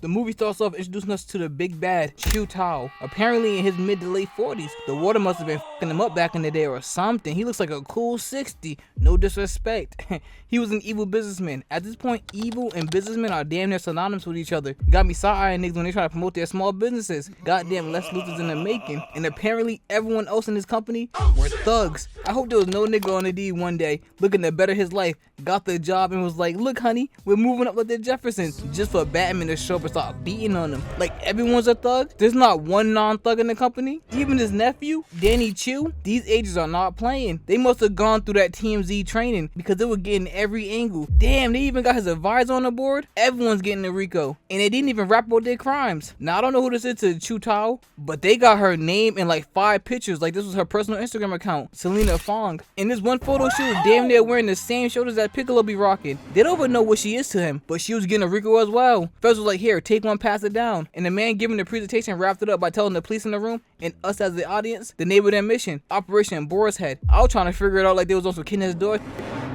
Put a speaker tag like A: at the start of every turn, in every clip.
A: The movie starts off introducing us to the big bad, Chu Tao. Apparently in his mid to late 40s. The water must have been f***ing him up back in the day or something. He looks like a cool 60. No disrespect. He was an evil businessman. At this point, evil and businessmen are damn near synonymous with each other. Got me side-eyeing niggas when they try to promote their small businesses. Goddamn Lex Luthor's in the making. And apparently everyone else in his company were thugs. I hope there was no nigga on the D one day looking to better his life, got the job and was like, look honey, we're moving up like the Jeffersons, just for Batman to show up and start beating on them. Like everyone's a thug. There's not one non-thug in the company. Even his nephew, Danny Chu. These agents are not playing. They must have gone through that TMZ training because they were getting every angle. Damn, they even got his advisor on the board. Everyone's getting a Rico. And they didn't even rap about their crimes. Now I don't know who this is to Chu Tao, but they got her name in like 5 pictures. Like this was her personal Instagram account, Selena Fong. In this one photo, she was damn near wearing the same shoulders that Piccolo be rocking. They don't even know what she is to him, but she was getting a Rico as well. Fez was like, here, take one, pass it down. And the man giving the presentation wrapped it up by telling the police in the room and us as the audience the name of their mission, Operation Boar's Head. I was trying to figure it out like they was on some kid next door.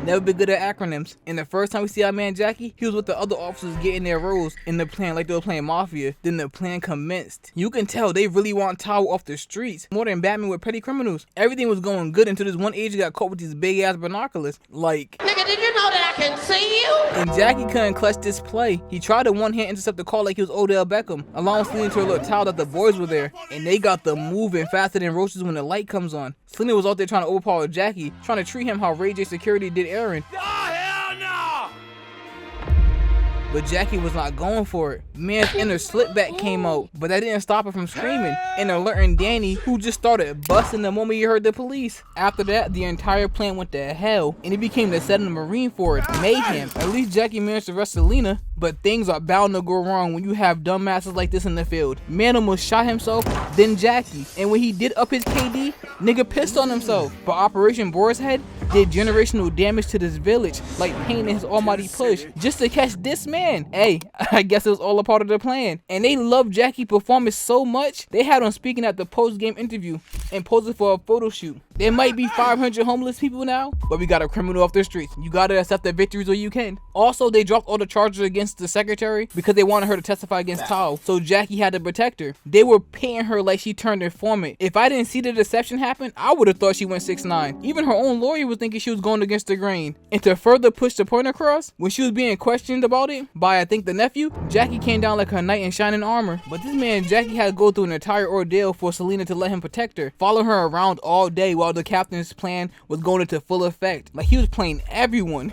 A: Never been good at acronyms. And the first time we see our man Jackie, he was with the other officers getting their roles in the plan like they were playing Mafia. Then the plan commenced. You can tell they really want Tao off the streets more than Batman with petty criminals. Everything was going good until this one agent got caught with these big ass binoculars. Like,
B: nigga, did you know that I can see you?
A: And Jackie couldn't clutch this play. He tried to one hand intercept the call like he was Odell Beckham, allowing Selena to alert Tao that the boys were there. And they got the moving faster than roaches when the light comes on. Selena was out there trying to overpower Jackie, trying to treat him how Ray J Security did Aaron. But Jackie was not going for it. Man's inner slipback came out, but that didn't stop her from screaming and alerting Danny, who just started busting the moment he heard the police. After that, the entire plan went to hell, and it became the set of the Marine Force, mayhem. At least Jackie managed to arrest Selena, but things are bound to go wrong when you have dumbasses like this in the field. Man almost shot himself, then Jackie, and when he did up his KD, nigga pissed on himself. But Operation Boar's Head did generational damage to this village, like Pain in his almighty push, just to catch this man. Hey, I guess it was all a part of the plan. And they loved Jackie's performance so much, they had him speaking at the post-game interview and posing for a photo shoot. There might be 500 homeless people now, but we got a criminal off the streets. You gotta accept the victories where you can. Also, they dropped all the charges against the secretary because they wanted her to testify against Tao, so Jackie had to protect her. They were paying her like she turned informant. If I didn't see the deception happen, I would have thought she went 6'9". Even her own lawyer was thinking she was going against the grain. And to further push the point across, when she was being questioned about it by, I think, the nephew, Jackie came down like her knight in shining armor. But this man Jackie had to go through an entire ordeal for Selena to let him protect her, follow her around all day while the captain's plan was going into full effect. Like he was playing everyone.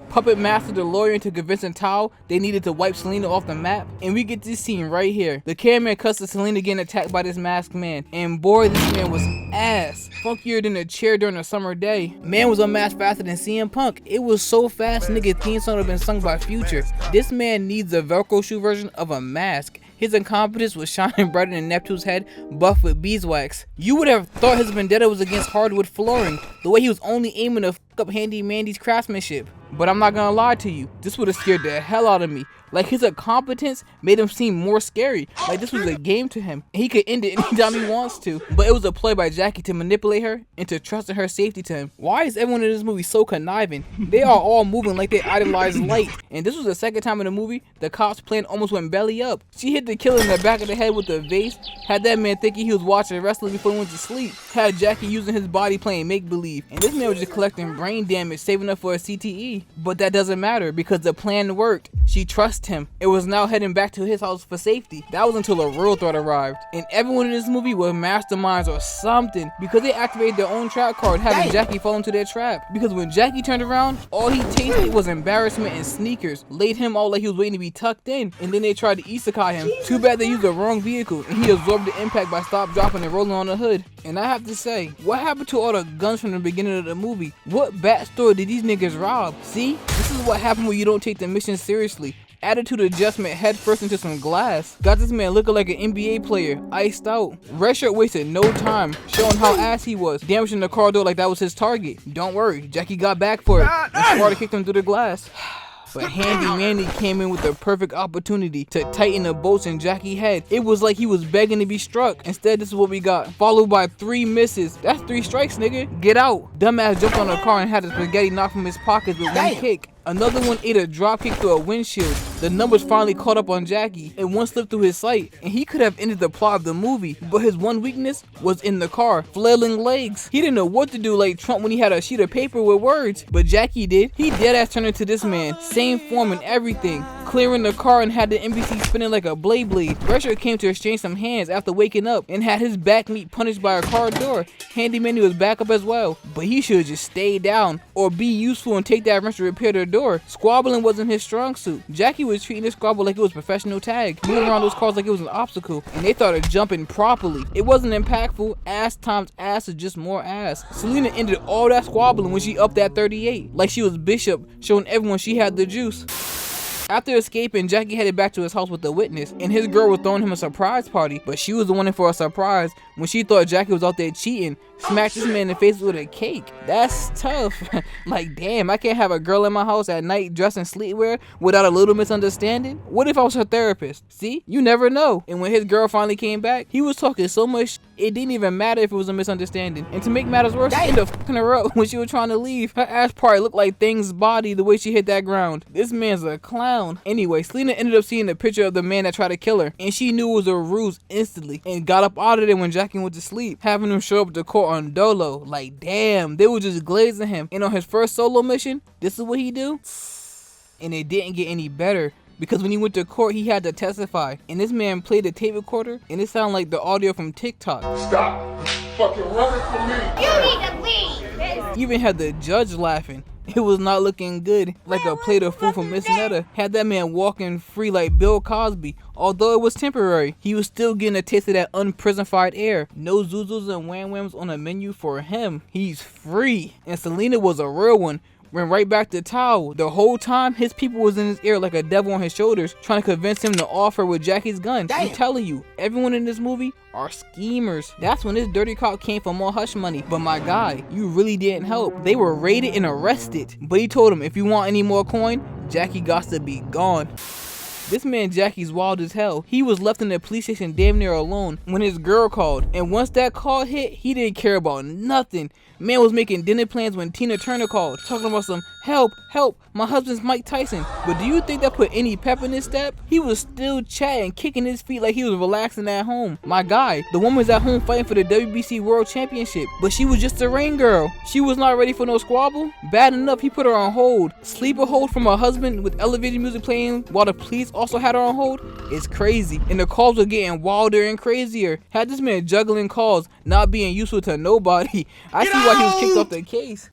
A: Puppet master the lawyer into convincing Tao they needed to wipe Selena off the map. And we get this scene right here. The cameraman cuts to Selena getting attacked by this masked man. And boy, this man was ass. Funkier than a chair during a summer day. Man was unmasked faster than CM Punk. It was so fast, nigga theme song would have been sung by Future. This man needs a Velcro shoe version of a mask. His incompetence was shining brighter than Neptune's head buffed with beeswax. You would have thought his vendetta was against hardwood flooring, the way he was only aiming to f*** up Handy Mandy's craftsmanship. But I'm not gonna lie to you, this would have scared the hell out of me. Like his incompetence made him seem more scary, like this was a game to him, and he could end it anytime he wants to. But it was a play by Jackie to manipulate her into trusting her safety to him. Why is everyone in this movie so conniving? They are all moving like they idolize light. And this was the second time in the movie the cop's plan almost went belly up. She hit the killer in the back of the head with a vase, had that man thinking he was watching wrestling before he went to sleep, had Jackie using his body playing make-believe, and this man was just collecting brain damage, saving up for a CTE. But that doesn't matter because the plan worked. She trusts him. It was now heading back to his house for safety. That was until a real threat arrived. And everyone in this movie were masterminds or something because they activated their own trap card, having Jackie fall into their trap. Because when Jackie turned around, all he tasted was embarrassment and sneakers. Laid him out like he was waiting to be tucked in, and then they tried to isekai him. Too bad they used the wrong vehicle and he absorbed the impact by stop, dropping, and rolling on the hood. And I have to say, what happened to all the guns from the beginning of the movie? What bat store did these niggas rob? See, this is what happened when you don't take the mission seriously. Attitude adjustment head first into some glass. Got this man looking like an NBA player, iced out. Red shirt wasted no time, showing how ass he was, damaging the car door like that was his target. Don't worry, Jackie got back for it, and Sparta kicked him through the glass. But Handy Mandy came in with the perfect opportunity to tighten the bolts in Jackie's head. It was like he was begging to be struck. Instead, this is what we got. Followed by 3 misses. That's 3 strikes, nigga. Get out. Dumbass jumped on the car and had the spaghetti knocked from his pockets with one kick. Another one ate a drop kick through a windshield. The numbers finally caught up on Jackie, and one slipped through his sight, and he could have ended the plot of the movie, but his one weakness was in the car, flailing legs. He didn't know what to do like Trump when he had a sheet of paper with words, but Jackie did. He deadass turned into this man, same form and everything, clearing the car and had the NBC spinning like a blade. Resher came to exchange some hands after waking up and had his back meat punished by a car door. Handyman was back up as well, but he should just stay down or be useful and take that wrench to repair the door. Squabbling wasn't his strong suit. Jackie was treating this squabble like it was professional tag, moving around those cars like it was an obstacle, and they started jumping properly. It wasn't impactful. Ass times ass is just more ass. Selena ended all that squabbling when she upped that 38, like she was Bishop, showing everyone she had the juice. After escaping, Jackie headed back to his house with the witness, and his girl was throwing him a surprise party, but she was the one in for a surprise when she thought Jackie was out there cheating. Smacked this man in the face with a cake. That's tough. Like, damn, I can't have a girl in my house at night dressed in sleepwear without a little misunderstanding. What if I was her therapist? See, you never know. And when his girl finally came back, he was talking so much it didn't even matter if it was a misunderstanding. And to make matters worse, he ended up fucking her up when she was trying to leave. Her ass probably looked like Thing's body the way she hit that ground. This man's a clown. Anyway, Selena ended up seeing the picture of the man that tried to kill her, and she knew it was a ruse instantly and got up out of there when Jackie went to sleep, having him show up to court on dolo. Like, damn, they were just glazing him. And on his first solo mission, this is what he do? And it didn't get any better, because when he went to court, he had to testify, and this man played the tape recorder, and it sounded like the audio from TikTok.
C: Stop fucking running from me.
B: You need to leave.
A: He even had the judge laughing. It was not looking good, like a plate of food from Miss Netta. Had that man walking free like Bill Cosby. Although it was temporary, he was still getting a taste of that unprisonified air. No Zuzus and Wham Whams on the menu for him. He's free. And Selena was a real one. Went right back to Tao. The whole time, his people was in his ear like a devil on his shoulders, trying to convince him to offer with Jackie's gun. I'm telling you, everyone in this movie are schemers. That's when this dirty cop came for more hush money. But my guy, you really didn't help. They were raided and arrested. But he told him, if you want any more coin, Jackie got to be gone. This man Jackie's wild as hell. He was left in the police station damn near alone when his girl called. And once that call hit, he didn't care about nothing. Man was making dinner plans when Tina Turner called, talking about some help, my husband's Mike Tyson. But do you think that put any pep in his step? He was still chatting, kicking his feet like he was relaxing at home. My guy, the woman was at home fighting for the WBC World Championship, but she was just a ring girl. She was not ready for no squabble. Bad enough, he put her on hold. Sleeper hold from her husband with elevated music playing while the police also had her on hold. It's crazy. And the calls were getting wilder and crazier. Had this man juggling calls, not being useful to nobody. I see why he was kicked off the case.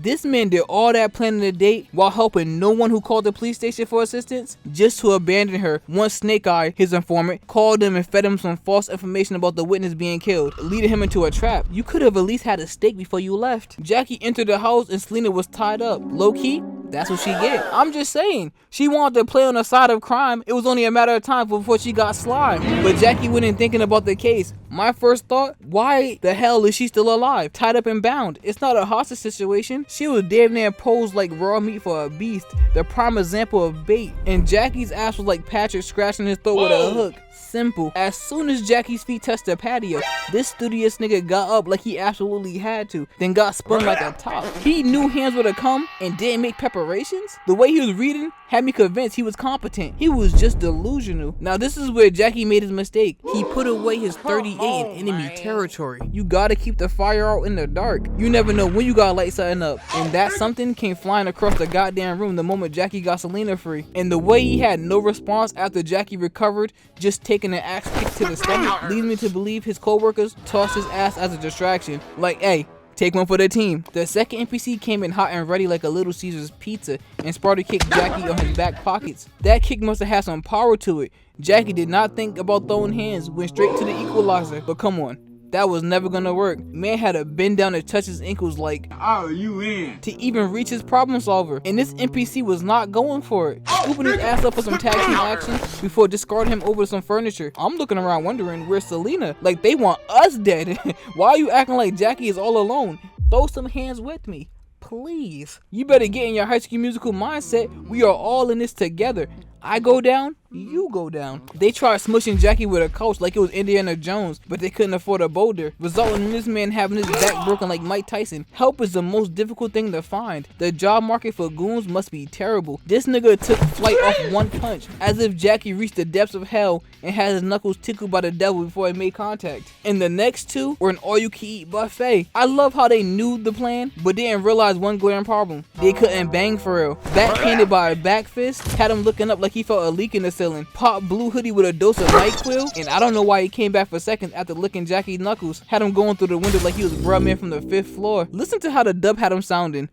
A: This man did all that planning the date while helping no one who called the police station for assistance, just to abandon her once Snake Eye, his informant, called him and fed him some false information about the witness being killed, leading him into a trap. You could have at least had a steak before you left. Jackie entered the house and Selena was tied up. Low key, that's what she get. I'm just saying, she wanted to play on the side of crime. It was only a matter of time before she got slimed. But Jackie went in thinking about the case. My first thought, why the hell is she still alive, tied up and bound? It's not a hostage situation. She was damn near posed like raw meat for a beast, the prime example of bait. And Jackie's ass was like Patrick scratching his throat with a hook. Simple. As soon as Jackie's feet touched the patio, this studious nigga got up like he absolutely had to, then got spun like a top. He knew hands would have come and didn't make preparations. The way he was reading had me convinced he was competent. He was just delusional. Now this is where Jackie made his mistake. He put away his 38 in enemy territory. You gotta keep the fire out in the dark. You never know when you gotta light something up. And that something came flying across the goddamn room the moment Jackie got Selena free. And the way he had no response after Jackie recovered, just taking an axe kick to the stomach, leads me to believe his co-workers tossed his ass as a distraction. Like, hey, take one for the team. The second NPC came in hot and ready like a Little Caesars pizza and started kick Jackie on his back pockets. That kick must have had some power to it. Jackie did not think about throwing hands, went straight to the equalizer. But come on, that was never gonna work. Man had to bend down to touch his ankles like, oh, you in, to even reach his problem solver. And this NPC was not going for it, scooping his ass up for some tag team action before discarding him over to some furniture. I'm looking around wondering, where's Selena? Like, they want us dead. Why are you acting like Jackie is all alone? Throw some hands with me, please. You better get in your High School Musical mindset. We are all in this together. I go down, you go down. They tried smushing Jackie with a couch like it was Indiana Jones, but they couldn't afford a boulder, resulting in this man having his back broken like Mike Tyson. Help is the most difficult thing to find. The job market for goons must be terrible. This nigga took flight off one punch, as if Jackie reached the depths of hell and had his knuckles tickled by the devil before he made contact. And the next two were an all-you-can-eat buffet. I love how they knew the plan, but didn't realize one glaring problem. They couldn't bang for real. Backhanded by a back fist, had him looking up like he felt a leak in the ceiling. Pop blue hoodie with a dose of NyQuil, and I don't know why he came back for seconds after licking Jackie's knuckles. Had him going through the window like he was bruh man from the 5th floor. Listen to how the dub had him sounding.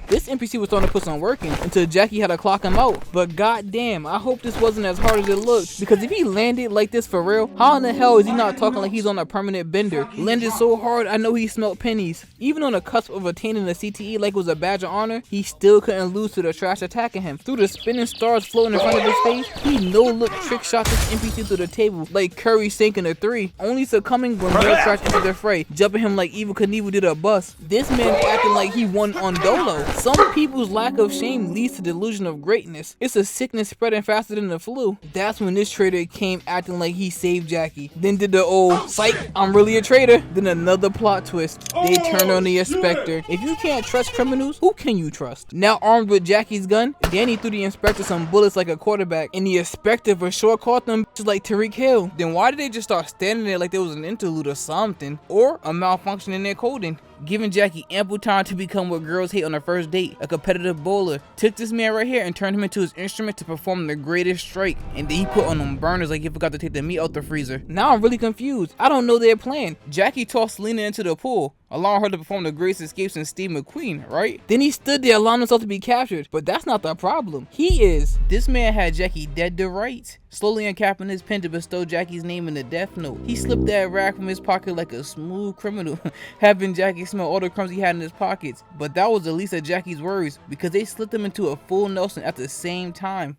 A: This NPC was starting to put some work in until Jackie had to clock him out. But goddamn, I hope this wasn't as hard as it looked, because if he landed like this for real, how in the hell is he not talking like he's on a permanent bender? Landed so hard, I know he smelled pennies. Even on the cusp of attaining a CTE like it was a badge of honor, he still couldn't lose to the trash attacking him. Through the spinning stars floating in front of his face, he no-look trick shot this NPC through the table like Curry sinking a 3, only succumbing when more trash entered the fray, jumping him like Evel Knievel did a bus. This man acting like he won on Dolo. Some people's lack of shame leads to delusion of greatness. It's a sickness spreading faster than the flu. That's when this traitor came acting like he saved Jackie. Then did the old, psych, I'm really a traitor. Then another plot twist. They turned on the inspector. If you can't trust criminals, who can you trust? Now armed with Jackie's gun, Danny threw the inspector some bullets like a quarterback, and the inspector for sure caught them just like Tariq Hill. Then why did they just start standing there like there was an interlude or something? Or a malfunction in their coding? Giving Jackie ample time to become what girls hate on a first date, a competitive bowler. Took this man right here and turned him into his instrument to perform the greatest strike. And then he put on them burners like he forgot to take the meat out the freezer. Now I'm really confused. I don't know their plan. Jackie tossed Selena into the pool, allowing her to perform the greatest escape since Steve McQueen, right? Then he stood there allowing himself to be captured. But that's not the problem. He is. This man had Jackie dead to rights, slowly uncapping his pen to bestow Jackie's name in the death note. He slipped that rag from his pocket like a smooth criminal, having Jackie smell all the crumbs he had in his pockets. But that was the least of Jackie's worries, because they slipped him into a full Nelson at the same time.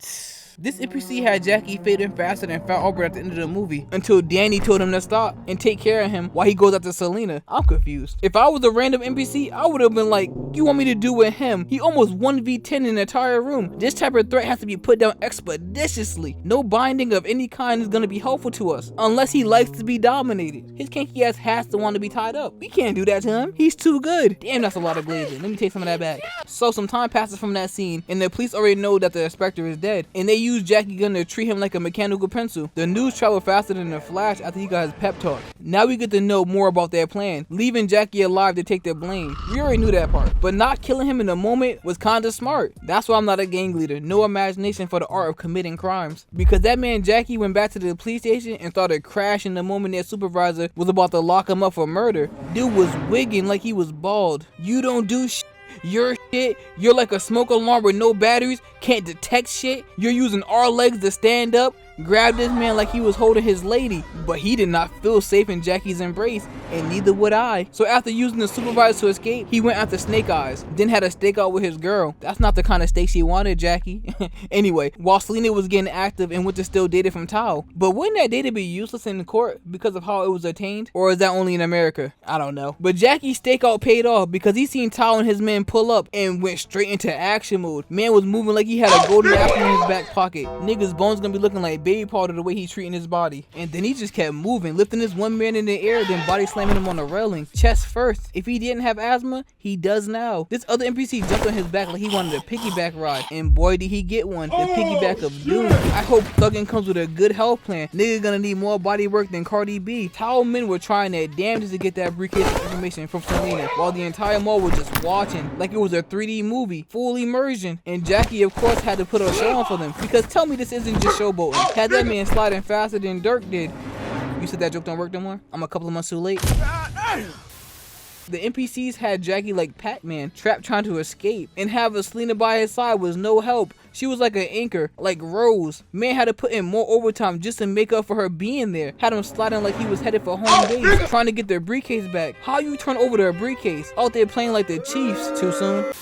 A: This NPC had Jackie fading faster than Fat Albert at the end of the movie, until Danny told him to stop and take care of him while he goes after Selena. I'm confused. If I was a random NPC, I would have been like, you want me to do with him? He almost 1v10 in the entire room. This type of threat has to be put down expeditiously. No binding of any kind is going to be helpful to us, unless he likes to be dominated. His kinky ass has to want to be tied up. We can't do that to him. He's too good. Damn, that's a lot of glazing. Let me take some of that back. So some time passes from that scene, and the police already know that the inspector is dead, and they use Jackie gun to treat him like a mechanical pencil. The news traveled faster than a flash after he got his pep talk. Now we get to know more about their plan, leaving Jackie alive to take the blame. We already knew that part, but not killing him in the moment was kinda smart. That's why I'm not a gang leader. No imagination for the art of committing crimes. Because that man Jackie went back to the police station and started crashing the moment their supervisor was about to lock him up for murder. Dude was wigging like he was bald. You don't do shit. You're shit. You're like a smoke alarm with no batteries. Can't detect shit. You're using our legs to stand up. Grabbed this man like he was holding his lady, but he did not feel safe in Jackie's embrace, and neither would I. So after using the supervisor to escape, he went after Snake Eyes, then had a stakeout with his girl. That's not the kind of steak she wanted, Jackie. Anyway, while Selena was getting active and went to steal data from Tao. But wouldn't that data be useless in court because of how it was obtained? Or is that only in America? I don't know. But Jackie's stakeout paid off because he seen Tao and his men pull up and went straight into action mode. Man was moving like he had a golden apple in his back pocket. Niggas' bones gonna be looking like baby powder the way he's treating his body. And then he just kept moving, lifting this one man in the air, then body slamming him on the railing. Chest first. If he didn't have asthma, he does now. This other NPC jumped on his back like he wanted a piggyback ride, and boy did he get one. The piggyback of doom. I hope Thuggin comes with a good health plan. Nigga gonna need more body work than Cardi B. Tao men were trying their damnedest to get that briefcase of information from Selena, while the entire mall was just watching like it was a 3D movie, full immersion. And Jackie of course had to put a show on for them, because tell me this isn't just showboating. Had that man sliding faster than Dirk did. You said that joke don't work no more? I'm a couple of months too late. The NPCs had Jackie like Pac-Man, trapped trying to escape, and having Selena by his side was no help. She was like an anchor, like Rose. Man had to put in more overtime just to make up for her being there. Had him sliding like he was headed for home base, trying to get their briefcase back. How you turn over their briefcase? Out there playing like the Chiefs too soon.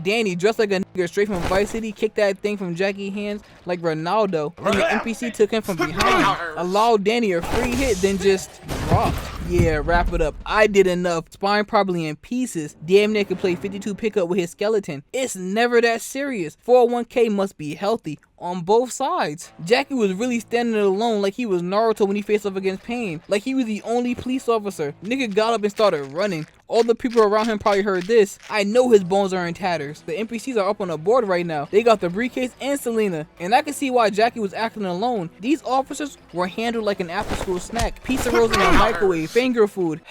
A: Danny, dressed like a nigga straight from Vice City, kicked that thing from Jackie's hands like Ronaldo, and the NPC took him from behind, allowed Danny a free hit, then just dropped. Yeah, wrap it up. I did enough. Spine probably in pieces. Damn near could play 52 pickup with his skeleton. It's never that serious. 401k must be healthy on both sides. Jackie was really standing alone like he was Naruto when he faced off against Pain. Like he was the only police officer. Nigga got up and started running. All the people around him probably heard this. I know his bones are in tatters. The NPCs are up on the board right now. They got the briefcase and Selena. And I can see why Jackie was acting alone. These officers were handled like an after school snack. Pizza rolls in a microwave. Finger food.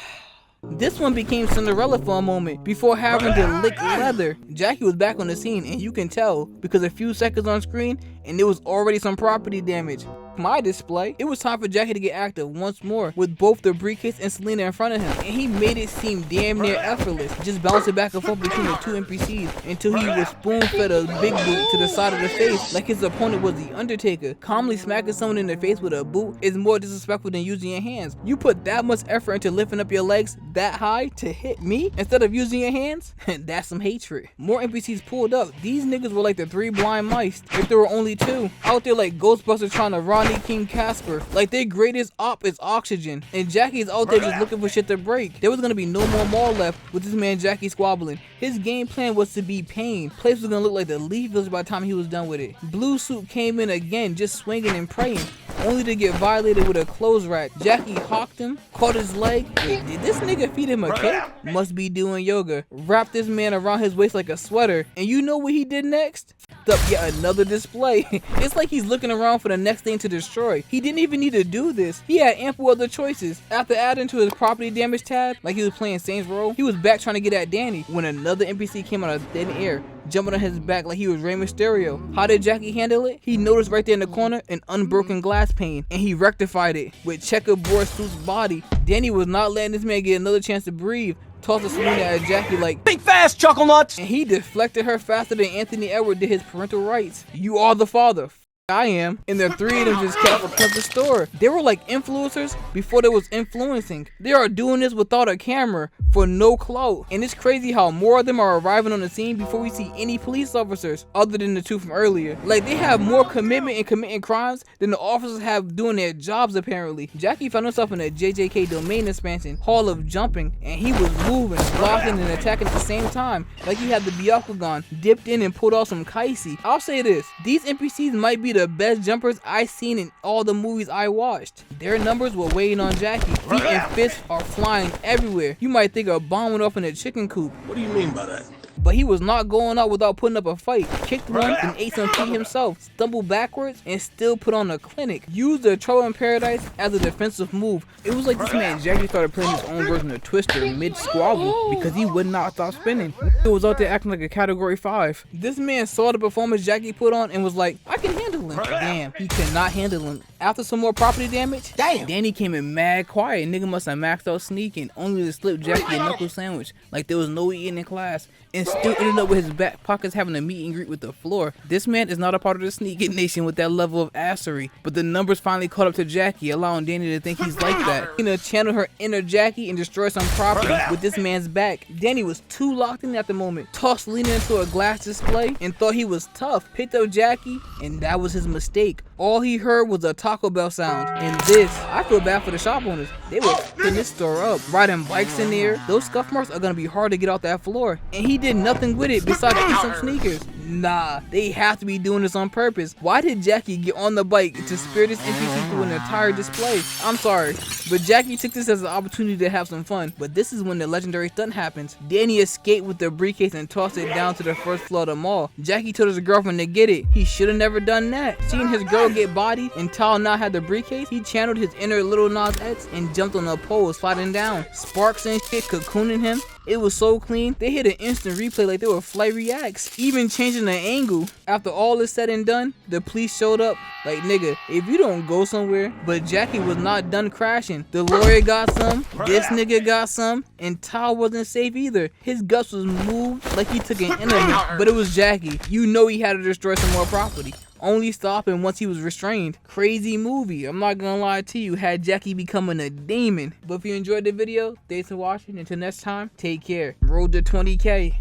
A: This one became Cinderella for a moment before having to lick leather. Jackie was back on the scene, and you can tell because a few seconds on screen and there was already some property damage. My display, it was time for Jackie to get active once more with both the briefcase and Selena in front of him, and he made it seem damn near effortless, just bouncing back and forth between the two NPCs until he was spoon-fed a big boot to the side of the face like his opponent was the Undertaker. Calmly smacking someone in the face with a boot is more disrespectful than using your hands. You put that much effort into lifting up your legs that high to hit me instead of using your hands? That's some hatred. More NPCs pulled up. These niggas were like the 3 blind mice, if there were only 2. Out there like Ghostbusters trying to Ronnie King Casper. Like their greatest op is oxygen. And Jackie's out there just looking for shit to break. There was gonna be no more mall left with this man Jackie squabbling. His game plan was to be Pain. Place was gonna look like the Leaf Village by the time he was done with it. Blue Suit came in again, just swinging and praying, only to get violated with a clothes rack. Jackie hawked him, caught his leg. Wait, did this nigga feed him a cake? Must be doing yoga. Wrapped this man around his waist like a sweater. And you know what he did next? Up yet another display. It's like he's looking around for the next thing to destroy. He didn't even need to do this. He had ample other choices. After adding to his property damage tab, like he was playing Saints Row, he was back trying to get at Danny when another NPC came out of thin air, jumping on his back like he was Rey Mysterio. How did Jackie handle it? He noticed right there in the corner an unbroken glass pane, and he rectified it with checkerboard Suit's body. Danny was not letting this man get another chance to breathe. Tossed a Selena at Jackie like, "Think fast, chuckle nuts!" And he deflected her faster than Anthony Edward did his parental rights. You are the father. I am. And the 3 of them just kept up the store. They were like influencers before there was influencing. They are doing this without a camera for no clout. And it's crazy how more of them are arriving on the scene before we see any police officers other than the 2 from earlier. Like they have more commitment in committing crimes than the officers have doing their jobs apparently. Jackie found himself in a JJK domain expansion, Hall of Jumping, and he was moving, blocking and attacking at the same time. Like he had the Byakugan, dipped in and pulled off some kaisi. I'll say this, these NPCs might be the best jumpers I seen in all the movies I watched. Their numbers were weighing on Jackie. Feet and fists are flying everywhere. You might think a bomb went off in a chicken coop.
C: What do you mean by that?
A: But he was not going out without putting up a fight. Kicked one and ate some feet himself. Stumbled backwards and still put on a clinic. Used the Trouble in Paradise as a defensive move. It was like this man Jackie started playing his own version of Twister mid-squabble because he would not stop spinning. He was out there acting like a category 5. This man saw the performance Jackie put on and was like, I can handle him. Damn, he could not handle him. After some more property damage, Danny came in mad quiet. Nigga must have maxed out sneaking, only to slip Jackie a knuckle sandwich like there was no eating in class, and still ended up with his back pockets having a meet and greet with the floor. This man is not a part of the sneaking nation with that level of assery, but the numbers finally caught up to Jackie, allowing Danny to think he's like that. He's gonna channel her inner Jackie and destroy some property with this man's back. Danny was too locked in at the moment, tossed Lena into a glass display and thought he was tough, picked up Jackie, and that was his mistake. All he heard was a Taco Bell sound, and this, I feel bad for the shop owners. They were putting this store up, riding bikes in there. Those scuff marks are gonna be hard to get off that floor, and he did nothing with it besides eat some sneakers. Nah, they have to be doing this on purpose. Why did Jackie get on the bike to spear this NPC through an entire display? I'm sorry, but Jackie took this as an opportunity to have some fun. But this is when the legendary stunt happens. Danny escaped with the briefcase and tossed it down to the first floor of the mall. Jackie told his girlfriend to get it. He should have never done that. Seeing his girl get bodied and Tal now had the briefcase, he channeled his inner Little Nas X and jumped on a pole, sliding down. Sparks and shit cocooning him. It was so clean, they hit an instant replay like they were flight reacts, even changing the angle. After all is said and done, the police showed up. Like, nigga, if you don't go somewhere. But Jackie was not done crashing. The lawyer got some, this nigga got some, and Tal wasn't safe either. His guts was moved like he took an enemy, but it was Jackie. You know he had to destroy some more property. Only stopping once he was restrained. Crazy movie, I'm not gonna lie to you, had Jackie becoming a demon. But if you enjoyed the video, thanks for watching. Until next time, take care. Road to 20K.